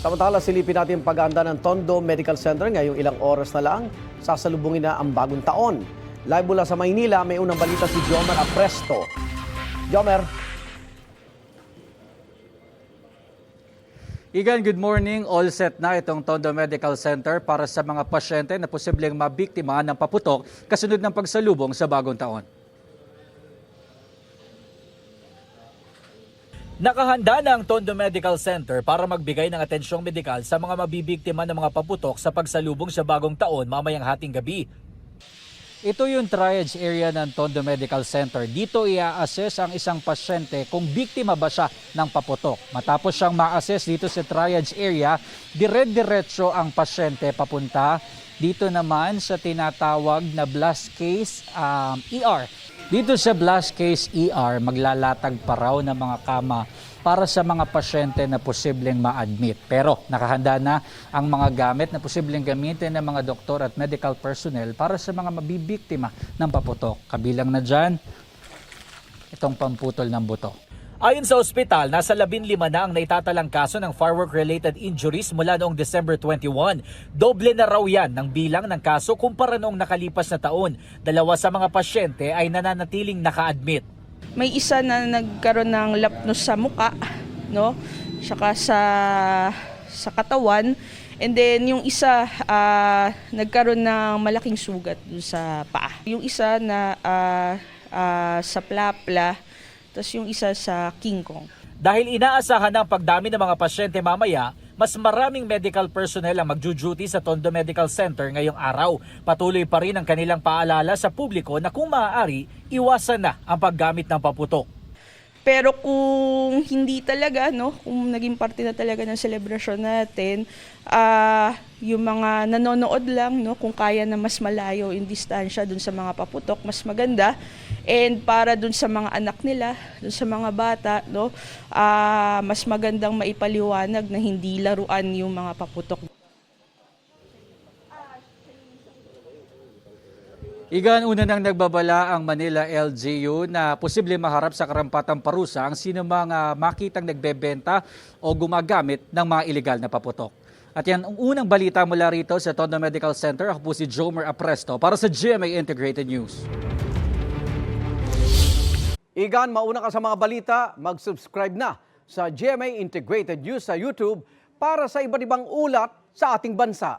Samantala, silipin natin ang pag-aanda ng Tondo Medical Center ngayong ilang oras na lang. Sasalubungin na ang bagong taon. Live mula sa Maynila, may unang balita si Jomer Apresto. Jomer. Igan, good morning. All set na itong Tondo Medical Center para sa mga pasyente na posibleng mabiktima ng paputok kasunod ng pagsalubong sa bagong taon. Nakahanda na ang Tondo Medical Center para magbigay ng atensyong medikal sa mga mabibiktima ng mga paputok sa pagsalubong sa bagong taon mamayang hating gabi. Ito yung triage area ng Tondo Medical Center. Dito i-assess ang isang pasyente kung biktima ba siya ng paputok. Matapos siyang ma-assess dito sa triage area, dire-diretso ang pasyente papunta dito naman sa tinatawag na blast case ER. Dito sa blast case ER, maglalatag pa raw ng mga kama para sa mga pasyente na posibleng ma-admit. Pero nakahanda na ang mga gamit na posibleng gamitin ng mga doktor at medical personnel para sa mga mabibiktima ng paputok. Kabilang na dyan, itong pamputol ng buto. Ayon sa ospital, nasa 15 na ang naitatalang kaso ng firework-related injuries mula noong December 21. Doble na raw yan ng bilang ng kaso kumpara noong nakalipas na taon. 2 sa mga pasyente ay nananatiling naka-admit. May isa na nagkaroon ng lapnos sa muka, no? Saka sa katawan. And then yung isa nagkaroon ng malaking sugat sa paa. Yung isa na sa plapla. Tapos yung isa sa King Kong. Dahil inaasahan ng pagdami ng mga pasyente mamaya, mas maraming medical personnel ang magjo-duty sa Tondo Medical Center ngayong araw. Patuloy pa rin ang kanilang paalala sa publiko na kung maaari, iwasan na ang paggamit ng paputok. Pero kung hindi talaga, no, kung naging parte na talaga ng selebrasyon natin, yung mga nanonood lang, no, kung kaya na mas malayo yung distansya dun sa mga paputok, mas maganda. And para dun sa mga anak nila, dun sa mga bata, no, mas magandang maipaliwanag na hindi laruan yung mga paputok. Igan, una nang nagbabala ang Manila LGU na posible maharap sa karampatang parusa ang sino mga makitang nagbebenta o gumagamit ng mga ilegal na paputok. At yan ang unang balita mula rito sa Tondo Medical Center. Ako po si Jomer Apresto para sa GMA Integrated News. Igan, mauna ka sa mga balita, mag-subscribe na sa GMA Integrated News sa YouTube para sa iba't ibang ulat sa ating bansa.